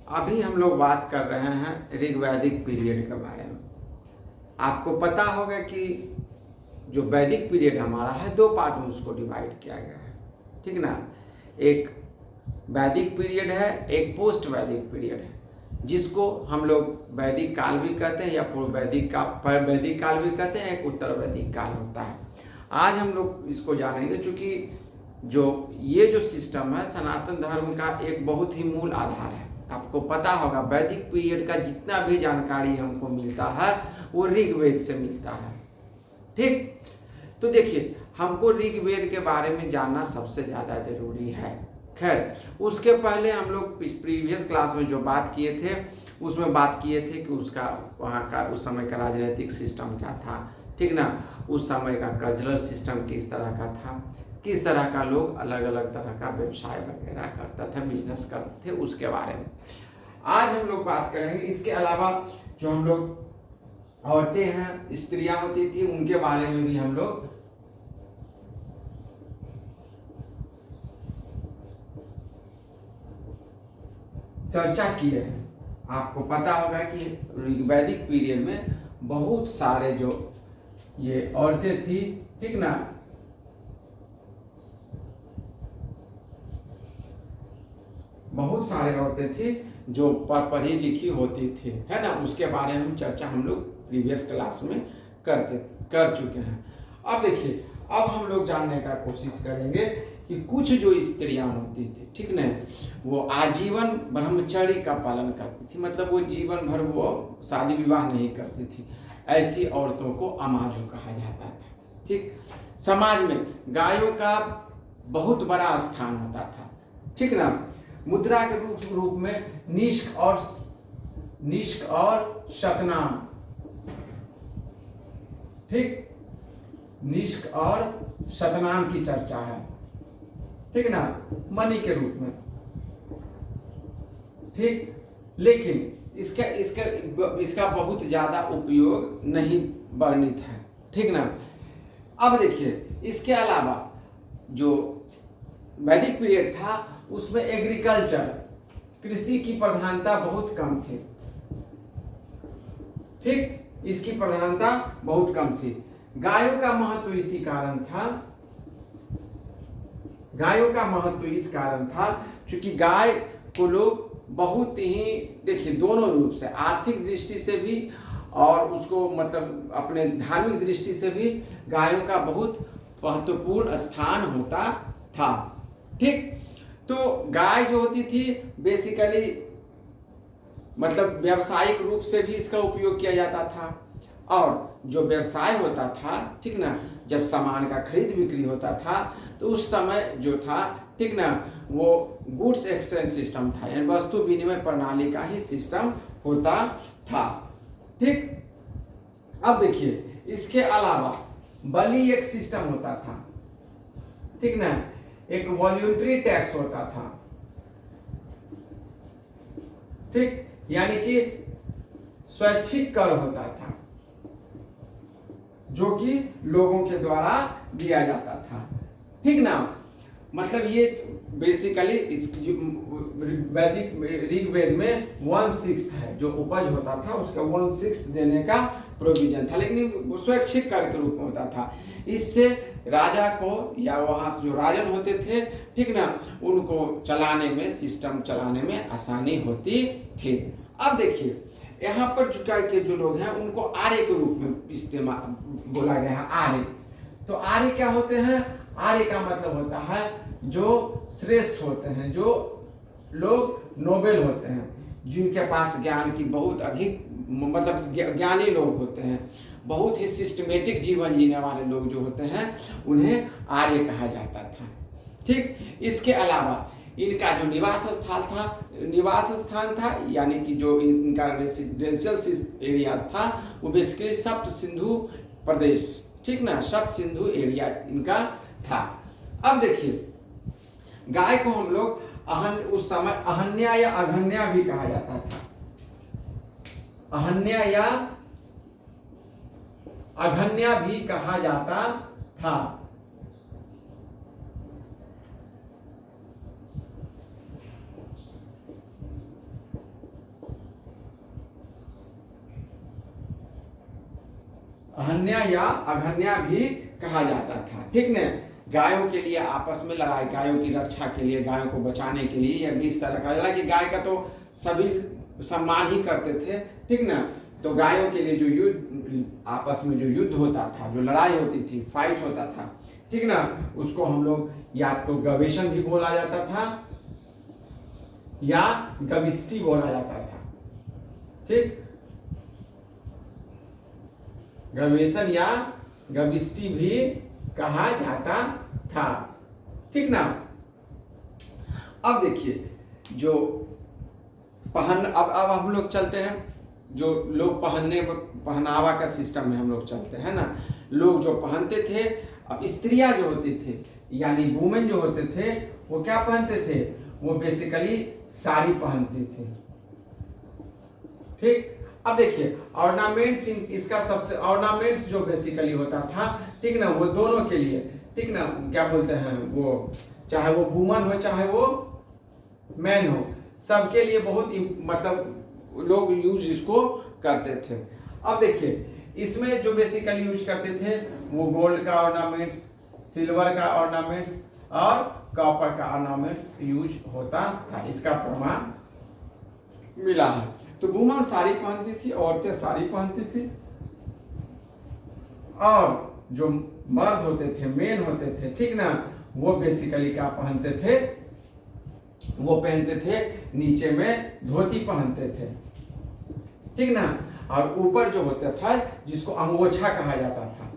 अभी हम लोग बात कर रहे हैं ऋग्वैदिक पीरियड के बारे में। आपको पता होगा कि जो वैदिक पीरियड हमारा है, दो पार्ट में उसको डिवाइड किया गया है, ठीक ना। एक वैदिक पीरियड है, एक पोस्ट वैदिक पीरियड है, जिसको हम लोग वैदिक काल भी कहते हैं या पूर्व वैदिक काल भी कहते हैं, एक उत्तर वैदिक काल होता है। आज हम लोग इसको जानेंगे, चूँकि ये जो सिस्टम है सनातन धर्म का एक बहुत ही मूल आधार है। आपको पता होगा वैदिक पीरियड का जितना भी जानकारी हमको मिलता है वो ऋग्वेद से मिलता है, ठीक। तो देखिए, हमको ऋग्वेद के बारे में जानना सबसे ज़्यादा जरूरी है। खैर, उसके पहले हम लोग प्रीवियस क्लास में जो बात किए थे उसमें बात किए थे कि उसका वहाँ का उस समय का राजनीतिक सिस्टम क्या था, ठीक ना। उस समय का कल्चरल सिस्टम किस तरह का था, किस तरह का लोग अलग अलग तरह का व्यवसाय वगैरह करता था, बिजनेस करते थे, उसके बारे में आज हम लोग बात करेंगे। इसके अलावा जो हम लोग औरतें हैं, स्त्रियां होती थी, उनके बारे में भी हम लोग चर्चा किए हैं। आपको पता होगा कि वैदिक पीरियड में बहुत सारे जो ये औरतें थी, ठीक ना, बहुत सारे औरतें थी जो पढ़ी लिखी होती थी, है ना। उसके बारे में हम चर्चा हम लोग प्रीवियस क्लास में कर चुके हैं। अब देखिए, अब हम लोग जानने का कोशिश करेंगे कि कुछ जो स्त्रियां होती थी, ठीक ना, वो आजीवन ब्रह्मचर्य का पालन करती थी, मतलब वो जीवन भर वो शादी विवाह नहीं करती थी। ऐसी औरतों को अमाजु कहा जाता था, ठीक। समाज में गायों का बहुत बड़ा स्थान होता था, ठीक ना। मुद्रा के रूप में निष्क और शतनाम, ठीक, निष्क और शतनाम की चर्चा है, ठीक ना, मणि के रूप में, ठीक। लेकिन इसका बहुत ज्यादा उपयोग नहीं वर्णित है, ठीक ना। अब देखिए, इसके अलावा जो वैदिक पीरियड था उसमें एग्रीकल्चर, कृषि की प्रधानता बहुत कम थी, ठीक, इसकी प्रधानता बहुत कम थी। गायों का महत्व इसी कारण था, गायों का महत्व इस कारण था क्योंकि गाय को लोग बहुत ही, देखिए, दोनों रूप से, आर्थिक दृष्टि से भी और उसको मतलब अपने धार्मिक दृष्टि से भी गायों का बहुत महत्वपूर्ण स्थान होता था, ठीक। तो गाय जो होती थी बेसिकली मतलब व्यावसायिक रूप से भी इसका उपयोग किया जाता था, और जो व्यवसाय होता था, ठीक ना, जब सामान का खरीद बिक्री होता था तो उस समय जो था, ठीक ना, वो गुड्स एक्सचेंज सिस्टम था, यानी वस्तु विनिमय प्रणाली का ही सिस्टम होता था, ठीक। अब देखिए, इसके अलावा बलि एक सिस्टम होता था, ठीक ना, एक वॉल्यूंटरी टैक्स होता था, ठीक, यानी कि स्वैच्छिक कर होता था जो कि लोगों के द्वारा दिया जाता था, ठीक ना। मतलब ये बेसिकली इस ऋग्वेद में 1/6 है जो उपज होता था, उसका 1/6 देने का प्रोविजन था, लेकिन वो स्वैच्छिक कर के रूप में होता था। इससे राजा को या वहां से जो राजन होते थे, ठीक ना, उनको चलाने में, सिस्टम चलाने में आसानी होती थी। अब देखिए, यहाँ पर चुका के जो लोग हैं उनको आर्य के रूप में इस्तेमाल बोला गया है, आर्य। तो आर्य क्या होते हैं? आर्य का मतलब होता है जो श्रेष्ठ होते हैं, जो लोग नोबेल होते हैं, जिनके पास ज्ञान की बहुत अधिक, मतलब ज्ञानी लोग होते हैं, बहुत ही सिस्टमेटिक जीवन जीने वाले लोग जो होते हैं उन्हें आर्य कहा जाता था, ठीक। इसके अलावा इनका जो निवास स्थान था यानी कि जो इनका रेसिडेंशियल एरियाज था वो बेसिकली सप्त सिंधु प्रदेश, ठीक ना, सप्त सिंधु एरिया इनका था। अब देखिए, गाय को हम लोग उस समय अहन्या या अघन्या भी कहा जाता था, अहन्या या अघन्या भी कहा जाता था। अहन्या या अघन्या भी कहा जाता था, ठीक न। गायों के लिए आपस में लड़ाई, गायों की रक्षा के लिए, गायों को बचाने के लिए, या इस तरह का, हालांकि गाय का तो सभी सम्मान ही करते थे, ठीक ना। तो गायों के लिए जो युद्ध, आपस में जो युद्ध होता था, जो लड़ाई होती थी, फाइट होता था, ठीक ना, उसको हम लोग या तो गवेषण भी बोला जाता था या गविष्टि बोला जाता था, ठीक। गवेषण या गविष्टि भी कहा जाता था, ठीक ना। अब देखिए जो अब हम लोग चलते हैं, जो लोग पहनावा का सिस्टम में हम लोग चलते हैं ना। लोग जो पहनते थे, अब स्त्रियां जो होती थे यानी वुमेन जो होते थे, वो क्या पहनते थे? वो बेसिकली साड़ी पहनती थी, ठीक। अब देखिए ऑर्नामेंट्स, इसका सबसे ऑर्नामेंट्स जो बेसिकली होता था, ठीक ना, वो दोनों के लिए, ठीक ना, क्या बोलते हैं वो, चाहे वो वुमन हो चाहे वो मैन हो, सबके लिए बहुत मतलब लोग यूज इसको करते थे। अब देखिए इसमें जो बेसिकली यूज करते थे वो गोल्ड का ऑर्नामेंट्स, सिल्वर का ऑर्नामेंट्स और कॉपर का ऑर्नामेंट्स यूज होता था, इसका प्रमाण मिला है। तो वुमन साड़ी पहनती थी, औरतें साड़ी पहनती थी, और जो मर्द होते थे, मेन होते थे, ठीक ना, वो बेसिकली क्या पहनते थे? वो पहनते थे नीचे में धोती पहनते थे, ठीक ना, और ऊपर जो होता था जिसको अंगोछा कहा जाता था,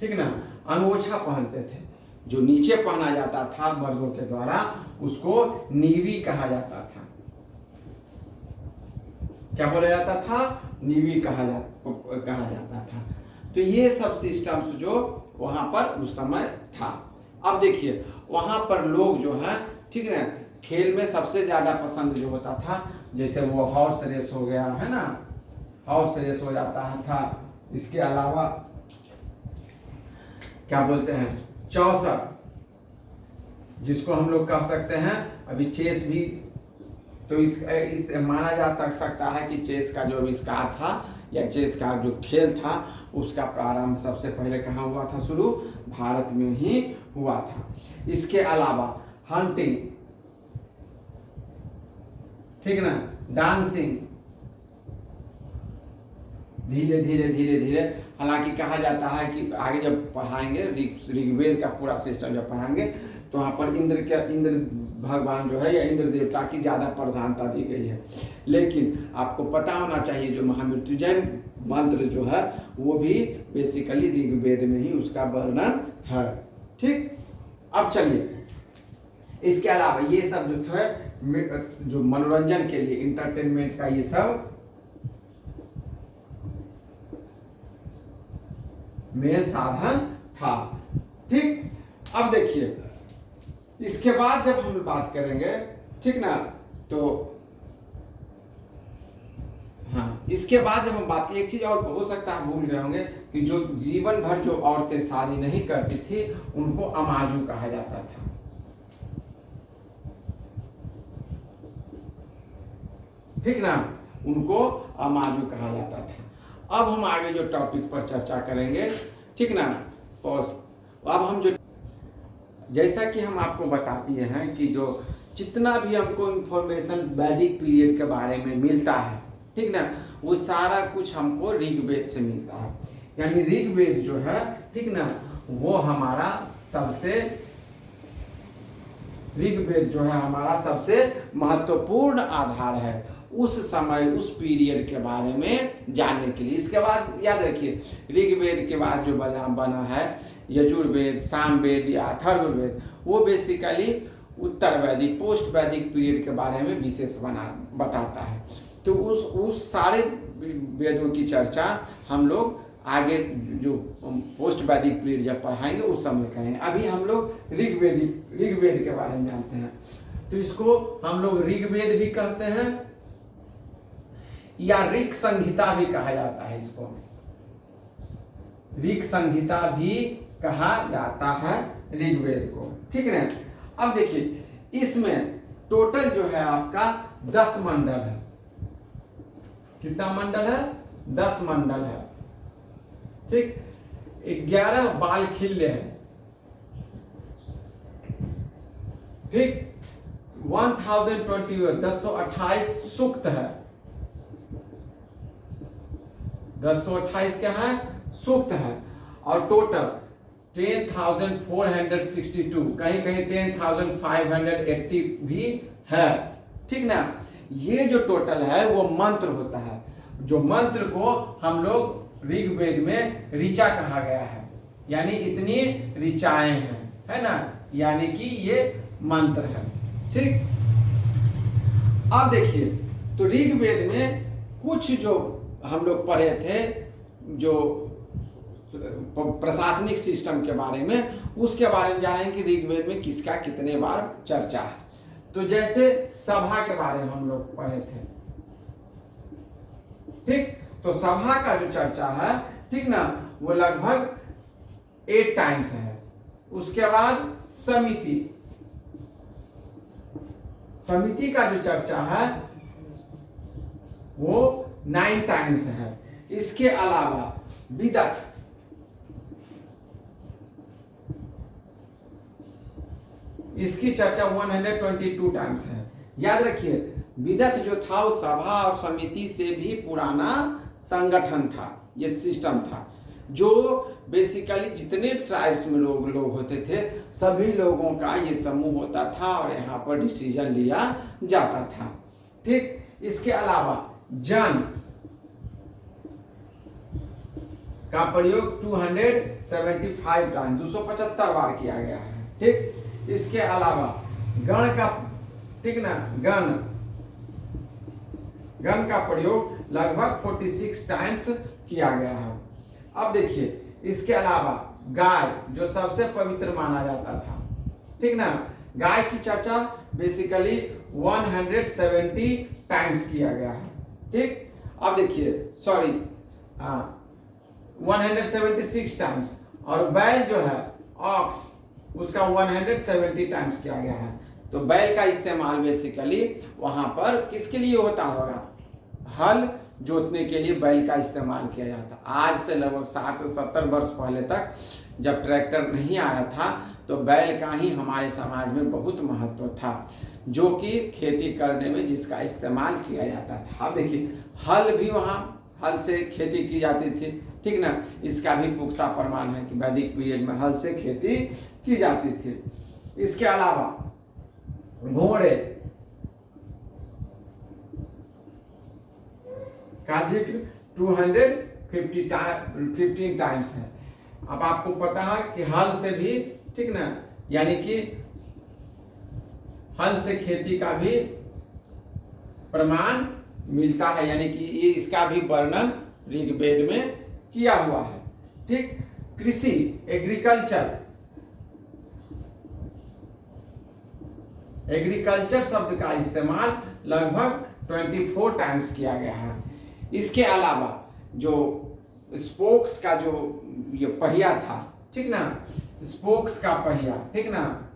ठीक ना, अंगोछा पहनते थे। जो नीचे पहना जाता था मर्दों के द्वारा उसको नीवी कहा जाता था। क्या बोला जाता था? नीवी कहा जाता था। तो ये सब सिस्टम्स जो वहां पर उस समय था। अब देखिए वहां पर लोग जो है, ठीक है, खेल में सबसे ज्यादा पसंद जो होता था, जैसे वो हॉर्स रेस हो गया है ना, हॉर्स रेस हो जाता था। इसके अलावा क्या बोलते हैं, चौसर, जिसको हम लोग कह सकते हैं अभी चेस भी, तो इस माना जा सकता है कि चेस का जो आविष्कार था या चेस का जो खेल था उसका प्रारंभ सबसे पहले कहाँ हुआ था? शुरू भारत में ही हुआ था। इसके अलावा हंटिंग, ठीक ना, डांसिंग, धीरे धीरे धीरे धीरे, हालांकि कहा जाता है कि आगे जब पढ़ाएंगे ऋग्वेद का पूरा सिस्टम जब पढ़ाएंगे तो वहाँ पर इंद्र भगवान जो है या इंद्र देवता की ज़्यादा प्रधानता दी गई है। लेकिन आपको पता होना चाहिए जो महामृत्युंजय मंत्र जो है वो भी बेसिकली ऋग्वेद में ही उसका वर्णन है, ठीक। अब चलिए इसके अलावा ये सब जो है जो मनोरंजन के लिए, इंटरटेनमेंट का ये सब मेन साधन था, ठीक। अब देखिए इसके बाद जब हम बात करेंगे, ठीक ना, तो हाँ, इसके बाद जब हम बात की, एक चीज और हो सकता है भूल गए होंगे कि जो जीवन भर जो औरतें शादी नहीं करती थी उनको अमाजू कहा जाता था, ठीक ना, उनको अमाजू कहा जाता था। अब हम आगे जो टॉपिक पर चर्चा करेंगे, ठीक ना, अब हम जो, जैसा कि हम आपको बता दिए हैं कि जो जितना भी हमको इंफॉर्मेशन वैदिक पीरियड के बारे में मिलता है, ठीक ना, वो सारा कुछ हमको ऋग्वेद से मिलता है। यानी ऋग्वेद जो है, ठीक ना, वो हमारा सबसे, ऋग्वेद जो है हमारा सबसे महत्वपूर्ण आधार है उस समय उस पीरियड के बारे में जानने के लिए। इसके बाद याद रखिए ऋग्वेद के बाद जो बना है यजुर्वेद, सामवेद या अथर्ववेद, वो बेसिकली उत्तर वैदिक, पोस्ट वैदिक पीरियड के बारे में विशेष बताता है। तो उस सारे वेदों की चर्चा हम लोग आगे जो पोस्ट वैदिक पीरियड जब पढ़ाएंगे उस समय करेंगे। अभी हम लोग ऋग्वेद के बारे में जानते हैं, तो इसको हम लोग ऋग्वेद भी कहते हैं या ऋग संहिता भी कहा जाता है। इसको ऋग संहिता भी कहा जाता है ऋग्वेद को, ठीक है। अब देखिए इसमें टोटल जो है आपका 10 मंडल है। कितना मंडल है? 10 मंडल है। ठीक, 11 बाल खिल्ले हैं। ठीक, 1020 1028 सूक्त है। 1028 क्या है? सूक्त है। और टोटल 10,462, कहीं कहीं 10,580 भी है। ठीक ना? ये जो टोटल है वो मंत्र होता है, जो मंत्र को हम लोग ऋग्वेद में ऋचा कहा गया है, यानी इतनी ऋचाएं हैं, है ना, यानी कि ये मंत्र है। ठीक, अब देखिए, तो ऋग्वेद में कुछ जो हम लोग पढ़े थे, जो प्रशासनिक सिस्टम के बारे में, उसके बारे में जानें कि ऋग्वेद में किसका कितने बार चर्चा है। तो जैसे सभा के बारे में हम लोग पढ़े थे। ठीक, तो सभा का जो चर्चा है, ठीक ना, वो लगभग 8 टाइम्स है। उसके बाद समिति, समिति का जो चर्चा है वो 9 टाइम्स है। इसके अलावा विदत, इसकी चर्चा 122 टाइम्स है। याद रखिए, विदत जो था वो सभा और समिति से भी पुराना संगठन था, ये सिस्टम था, जो बेसिकली जितने ट्राइब्स में लोग होते थे, सभी लोगों का ये समूह होता था और यहाँ पर डिसीजन लिया जाता था। ठीक, इसके अलावा जन का प्रयोग 275 टाइम 275 बार किया गया है। ठीक, इसके अलावा गण का, ठीक ना, गण का प्रयोग लगभग 46 टाइम्स किया गया है। अब देखिए, इसके अलावा गाय जो सबसे पवित्र माना जाता था, ठीक ना, गाय की चर्चा बेसिकली 170 टाइम्स किया गया है। ठीक, अब देखिए, सॉरी 176 टाइम्स, और बैल जो है ऑक्स, उसका 170 टाइम्स किया गया है। तो बैल का इस्तेमाल बेसिकली वहां पर किसके लिए होता होगा? हल जोतने के लिए बैल का इस्तेमाल किया जाता। आज से लगभग 60 से 70 वर्ष पहले तक जब ट्रैक्टर नहीं आया था, तो बैल का ही हमारे समाज में बहुत महत्व था, जो कि खेती करने में जिसका इस्तेमाल किया जाता था। अब देखिए, हल भी वहाँ हल से खेती की जाती थी। ठीक ना, इसका भी पुख्ता प्रमाण है कि वैदिक पीरियड में हल से खेती की जाती थी। इसके अलावा घोड़े का जिक्र 215 टाइम्स है। अब आपको पता है कि हल से भी, ठीक ना, यानी कि हल से खेती का भी प्रमाण मिलता है, यानी कि ये इसका भी वर्णन ऋग्वेद में किया हुआ है। ठीक, कृषि, एग्रीकल्चर शब्द का इस्तेमाल लगभग 24 टाइम्स किया गया है। इसके अलावा जो स्पोक्स का जो ये पहिया था, ठीक ना, स्पोक्स का पहिया, ठीक ना,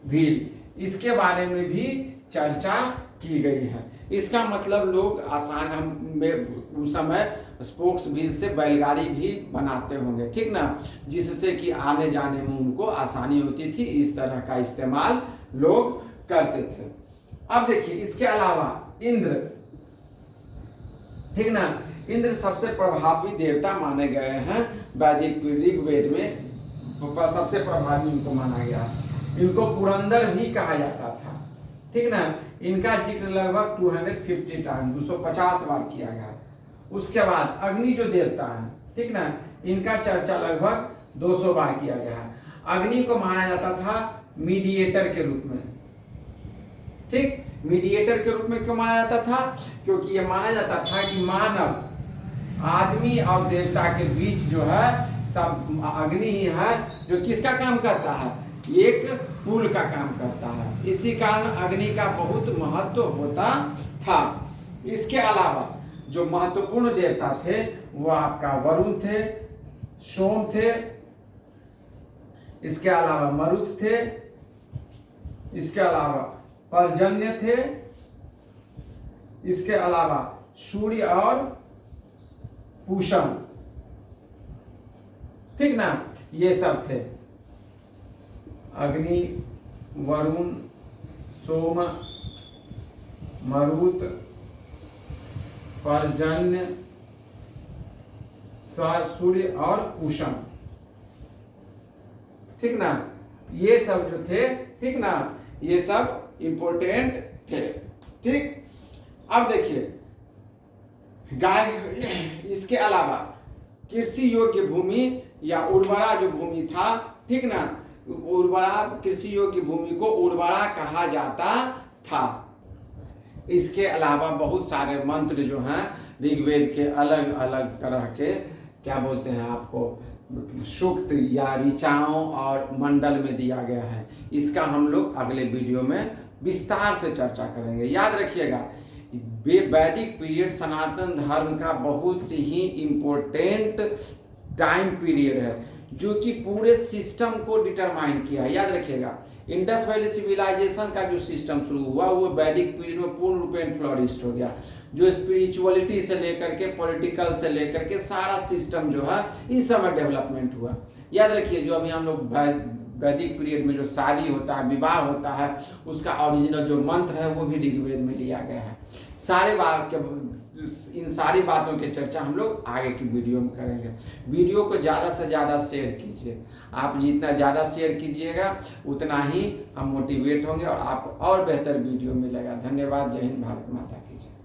व्हील, इसके बारे में भी चर्चा की गई है। इसका मतलब लोग आसान में उस समय स्पोक्स व्हील से बैलगाड़ी भी बनाते होंगे, ठीक ना, जिससे कि आने जाने में उनको आसानी होती थी। इस तरह का इस्तेमाल लोग करते थे। अब देखिए, इसके अलावा इंद्र, ठीक ना, इंद्र सबसे प्रभावी देवता माने गए हैं वैदिक ऋग्वेद में, सबसे प्रभावी इनको माना गया। इनको पुरंदर भी कहा जाता था, ठीक ना। इनका जिक्र लगभग 250 टाइम 250 बार किया गया। उसके बाद अग्नि जो देवता है, ठीक ना, इनका चर्चा लगभग 200 बार किया गया है। अग्नि को माना जाता था मीडिएटर के रूप में, ठीक, मीडिएटर के रूप में क्यों माना जाता था? क्योंकि यह माना जाता था कि मानव, आदमी और देवता के बीच जो है सब अग्नि ही है जो किसका काम करता है? एक पुल का काम करता है। इसी कारण अग्नि का बहुत महत्व होता था। इसके अलावा जो महत्वपूर्ण देवता थे वो आपका वरुण थे, सोम थे, इसके अलावा मरुत थे, इसके अलावा पर्जन्य थे। इसके अलावा सूर्य और पूषम, ठीक ना, ये सब थे। अग्नि, वरुण, सोम, मरुत, पर्जन्य, सूर्य और पूषम, ठीक ना, ये सब जो थे, ठीक ना, ये सब इंपॉर्टेंट थे। ठीक, अब देखिए गाय, इसके अलावा कृषि योग्य भूमि या उर्वरा जो भूमि था, ठीक ना, उर्वरा, कृषि योग्य भूमि को उर्वरा कहा जाता था। इसके अलावा बहुत सारे मंत्र जो हैं ऋग्वेद के अलग अलग तरह के, क्या बोलते हैं आपको, सूक्त या ऋचाओं और मंडल में दिया गया है। इसका हम लोग अगले वीडियो में विस्तार से चर्चा करेंगे। याद रखिएगा, वैदिक पीरियड सनातन धर्म का बहुत ही इम्पोर्टेंट टाइम पीरियड है, जो कि पूरे सिस्टम को डिटरमाइन किया है। याद रखिएगा, इंडस वैली सिविलाइजेशन का जो सिस्टम शुरू हुआ वो वैदिक पीरियड में पूर्ण रूपेण फ्लोरिस्ट हो गया। जो स्पिरिचुअलिटी से लेकर के, पॉलिटिकल से लेकर के सारा सिस्टम जो है इस समय डेवलपमेंट हुआ। याद रखिए, जो अभी हम लोग वैदिक पीरियड में जो शादी होता है, विवाह होता है, उसका ओरिजिनल जो मंत्र है वो भी ऋग्वेद में लिया गया है। सारे इन सारी बातों की चर्चा हम लोग आगे की वीडियो में करेंगे। वीडियो को ज़्यादा से ज़्यादा शेयर कीजिए। आप जितना ज़्यादा शेयर कीजिएगा उतना ही हम मोटिवेट होंगे और आपको और बेहतर वीडियो मिलेगा। धन्यवाद। जय हिंद, भारत माता की जय।